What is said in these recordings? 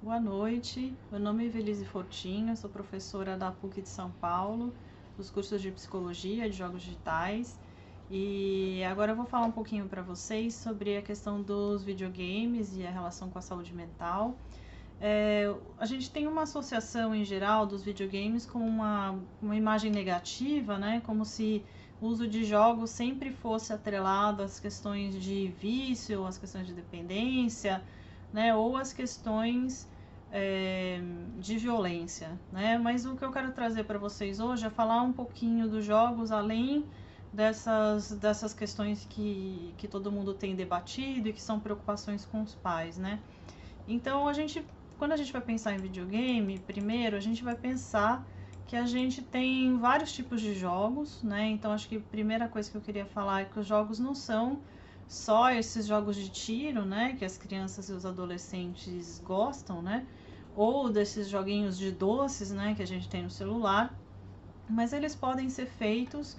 Boa noite, meu nome é Evelise Fortinho, sou professora da PUC de São Paulo, dos cursos de Psicologia, de Jogos Digitais, e agora eu vou falar um pouquinho para vocês sobre a questão dos videogames e a relação com a saúde mental. A gente tem uma associação em geral dos videogames com uma imagem negativa, né? Como se o uso de jogos sempre fosse atrelado às questões de vício, às questões de dependência, né? Ou às questões de violência, né? Mas o que eu quero trazer para vocês hoje é falar um pouquinho dos jogos além dessas questões que todo mundo tem debatido e que são preocupações com os pais, né? Então, quando a gente vai pensar em videogame, primeiro a gente vai pensar que a gente tem vários tipos de jogos, né? Então, acho que a primeira coisa que eu queria falar é que os jogos não são só esses jogos de tiro, né? Que as crianças e os adolescentes gostam, né? Ou desses joguinhos de doces, né? Que a gente tem no celular, mas eles podem ser feitos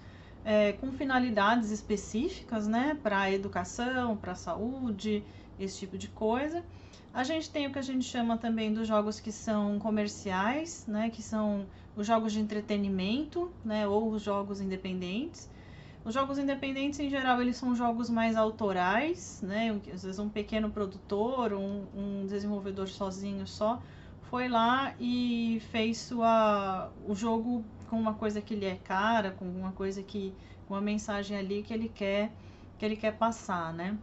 com finalidades específicas, né? Para a educação, para a saúde, esse tipo de coisa. A gente tem o que a gente chama também dos jogos que são comerciais, né, que são os jogos de entretenimento, né, ou os jogos independentes. Os jogos independentes, em geral, eles são jogos mais autorais, né, às vezes um pequeno produtor, um desenvolvedor sozinho só, foi lá e fez o jogo com uma coisa que lhe é cara, com uma coisa com uma mensagem ali que ele quer passar, né.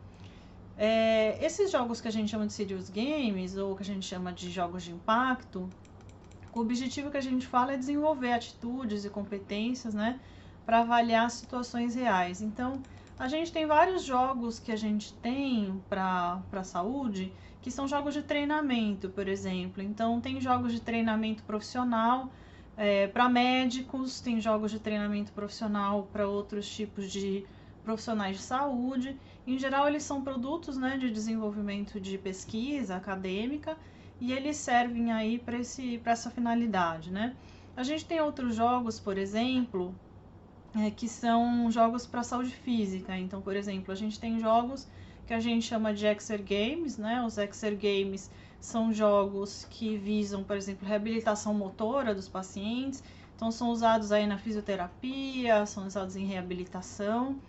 Esses jogos que a gente chama de serious games, ou que a gente chama de jogos de impacto, o objetivo que a gente fala é desenvolver atitudes e competências, né, para avaliar situações reais. Então, a gente tem vários jogos que a gente tem para a saúde, que são jogos de treinamento, por exemplo. Então, tem jogos de treinamento profissional para médicos, tem jogos de treinamento profissional para outros tipos de profissionais de saúde. Em geral, eles são produtos, né, de desenvolvimento de pesquisa acadêmica e eles servem aí para essa finalidade, né? A gente tem outros jogos, por exemplo, que são jogos para saúde física. Então, por exemplo, a gente tem jogos que a gente chama de exergames, né? Os exergames são jogos que visam, por exemplo, reabilitação motora dos pacientes. Então, são usados aí na fisioterapia, são usados em reabilitação.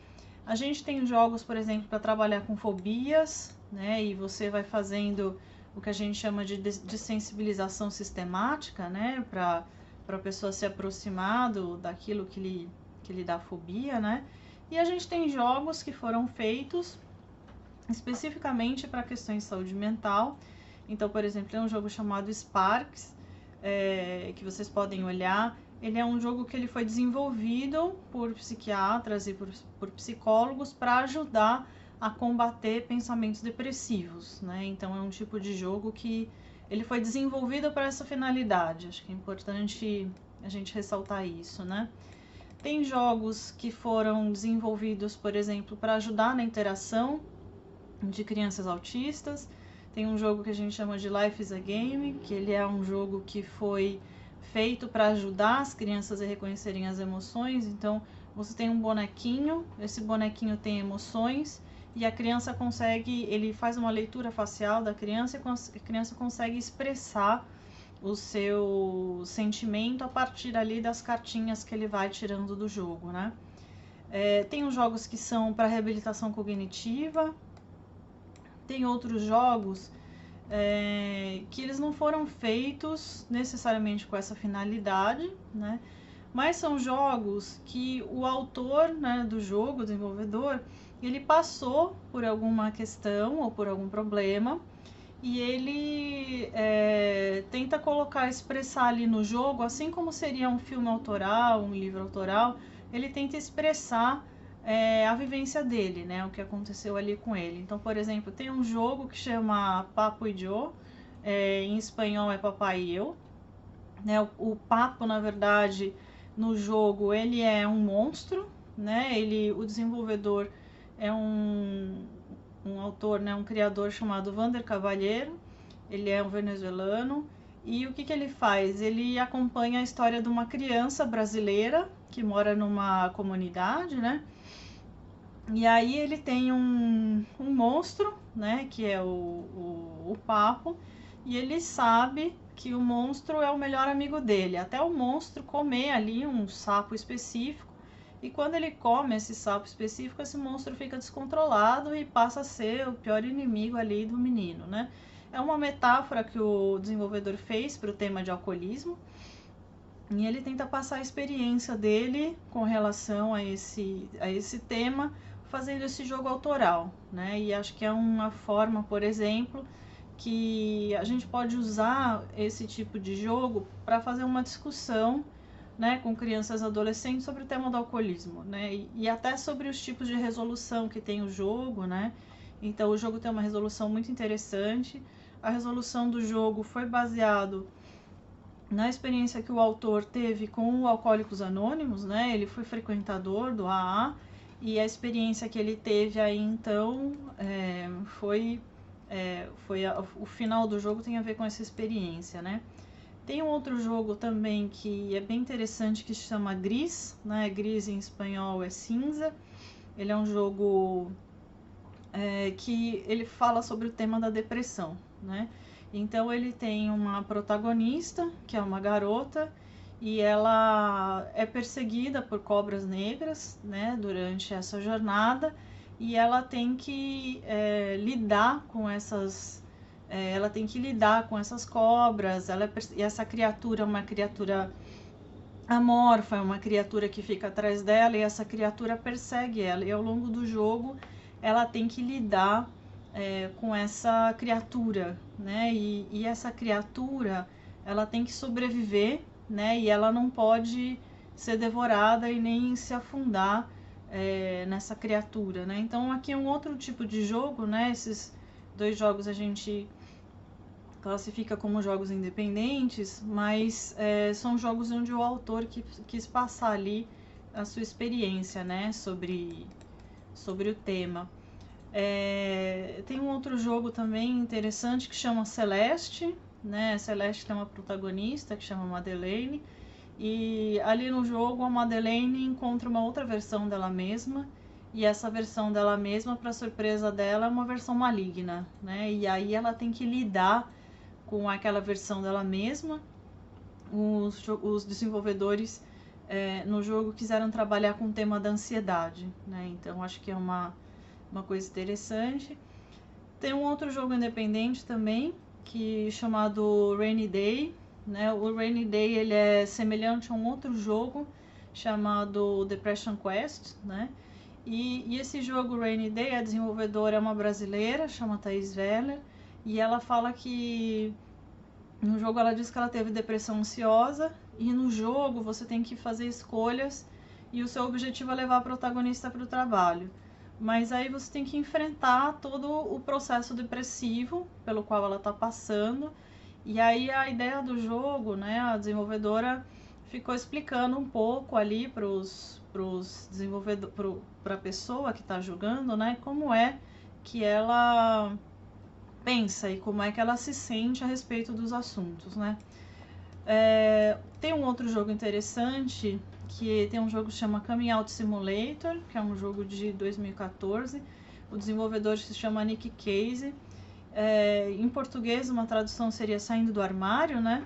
A gente tem jogos, por exemplo, para trabalhar com fobias, né? E você vai fazendo o que a gente chama de sensibilização sistemática, né? Para a pessoa se aproximar daquilo que lhe dá fobia, né? E a gente tem jogos que foram feitos especificamente para questões de saúde mental. Então, por exemplo, tem um jogo chamado Sparks, que vocês podem olhar. Ele é um jogo que ele foi desenvolvido por psiquiatras e por psicólogos para ajudar a combater pensamentos depressivos, né? Então é um tipo de jogo que ele foi desenvolvido para essa finalidade. Acho que é importante a gente ressaltar isso, né? Tem jogos que foram desenvolvidos, por exemplo, para ajudar na interação de crianças autistas. Tem um jogo que a gente chama de Life is a Game, que ele é um jogo que foi feito para ajudar as crianças a reconhecerem as emoções. Então, você tem um bonequinho, esse bonequinho tem emoções e a criança consegue, ele faz uma leitura facial da criança e a criança consegue expressar o seu sentimento a partir ali das cartinhas que ele vai tirando do jogo, né? Tem os jogos que são para reabilitação cognitiva, tem outros jogos que eles não foram feitos necessariamente com essa finalidade, né? Mas são jogos que o autor, né, do jogo, o desenvolvedor, ele passou por alguma questão ou por algum problema e ele tenta colocar, expressar ali no jogo, assim como seria um filme autoral, um livro autoral, ele tenta expressar a vivência dele, né, o que aconteceu ali com ele. Então, por exemplo, tem um jogo que chama Papo e Joe, em espanhol é Papai e Eu, né, o Papo, na verdade, no jogo, ele é um monstro, né, o desenvolvedor é um autor, né, um criador chamado Vander Cavalheiro, ele é um venezuelano, e o que ele faz? Ele acompanha a história de uma criança brasileira que mora numa comunidade, né, e aí ele tem um monstro, né, que é o Papo, e ele sabe que o monstro é o melhor amigo dele, até o monstro comer ali um sapo específico, e quando ele come esse sapo específico, esse monstro fica descontrolado e passa a ser o pior inimigo ali do menino, né? É uma metáfora que o desenvolvedor fez para o tema de alcoolismo, e ele tenta passar a experiência dele com relação a esse tema, fazendo esse jogo autoral, né? E acho que é uma forma, por exemplo, que a gente pode usar esse tipo de jogo para fazer uma discussão, né, com crianças e adolescentes sobre o tema do alcoolismo, né? E até sobre os tipos de resolução que tem o jogo, né? Então o jogo tem uma resolução muito interessante. A resolução do jogo foi baseado na experiência que o autor teve com o Alcoólicos Anônimos, né? Ele foi frequentador do AA e a experiência que ele teve aí então o final do jogo tem a ver com essa experiência, né? Tem um outro jogo também que é bem interessante que se chama Gris, né? Gris em espanhol é cinza. Ele é um jogo que ele fala sobre o tema da depressão, né? Então ele tem uma protagonista, que é uma garota, e ela é perseguida por cobras negras, né, durante essa jornada, e ela tem que lidar com essas cobras. E essa criatura é uma criatura amorfa, é uma criatura que fica atrás dela, e essa criatura persegue ela, e ao longo do jogo ela tem que lidar com essa criatura, né? E essa criatura, ela tem que sobreviver, né? E ela não pode ser devorada e nem se afundar nessa criatura, né? Então aqui é um outro tipo de jogo, né? Esses dois jogos a gente classifica como jogos independentes, mas são jogos onde o autor quis passar ali a sua experiência, né? Sobre o tema. Tem um outro jogo também interessante que chama Celeste, né? Celeste tem uma protagonista que chama Madeleine, e ali no jogo a Madeleine encontra uma outra versão dela mesma, e essa versão dela mesma, para surpresa dela, é uma versão maligna, né? E aí ela tem que lidar com aquela versão dela mesma. Os desenvolvedores no jogo quiseram trabalhar com o tema da ansiedade, né? Então acho que é uma coisa interessante. Tem um outro jogo independente também, chamado Rainy Day, né? O Rainy Day ele é semelhante a um outro jogo chamado Depression Quest, né? E esse jogo Rainy Day, a desenvolvedora é uma brasileira, chama Thaís Weller, e ela fala que no jogo ela diz que ela teve depressão ansiosa, e no jogo você tem que fazer escolhas e o seu objetivo é levar a protagonista para o trabalho. Mas aí você tem que enfrentar todo o processo depressivo pelo qual ela está passando. E aí a ideia do jogo, né, a desenvolvedora ficou explicando um pouco ali para a pessoa que está jogando, né, como é que ela pensa e como é que ela se sente a respeito dos assuntos, né. Tem um outro jogo interessante, que tem um jogo que chama Coming Out Simulator, que é um jogo de 2014. O desenvolvedor se chama Nick Case. Em português, uma tradução seria Saindo do Armário, né?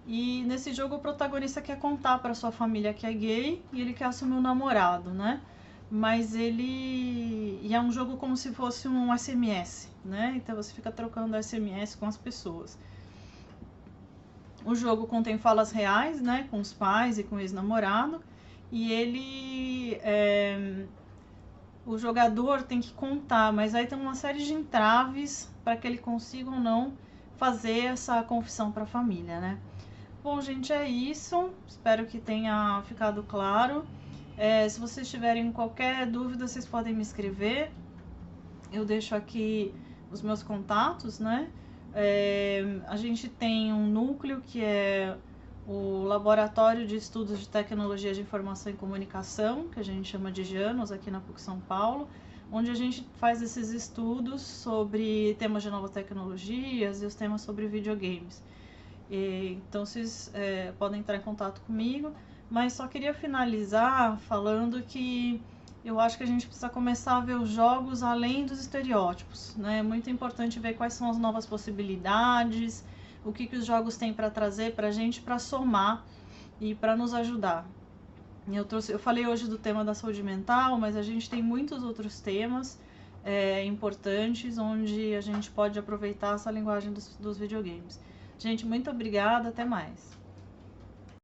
E nesse jogo o protagonista quer contar para sua família que é gay e ele quer assumir um namorado, né? Mas e é um jogo como se fosse um SMS, né? Então você fica trocando SMS com as pessoas. O jogo contém falas reais, né, com os pais e com o ex-namorado, e o jogador tem que contar, mas aí tem uma série de entraves para que ele consiga ou não fazer essa confissão para a família, né? Bom, gente, é isso. Espero que tenha ficado claro. Se vocês tiverem qualquer dúvida, vocês podem me escrever. Eu deixo aqui os meus contatos, né? A gente tem um núcleo que é o Laboratório de Estudos de Tecnologia de Informação e Comunicação, que a gente chama de JANOS, aqui na PUC São Paulo, onde a gente faz esses estudos sobre temas de novas tecnologias e os temas sobre videogames. Então vocês podem entrar em contato comigo, mas só queria finalizar falando que eu acho que a gente precisa começar a ver os jogos além dos estereótipos, né? É muito importante ver quais são as novas possibilidades, o que os jogos têm para trazer para a gente, para somar e para nos ajudar. Eu falei hoje do tema da saúde mental, mas a gente tem muitos outros temas importantes onde a gente pode aproveitar essa linguagem dos videogames. Gente, muito obrigada, até mais.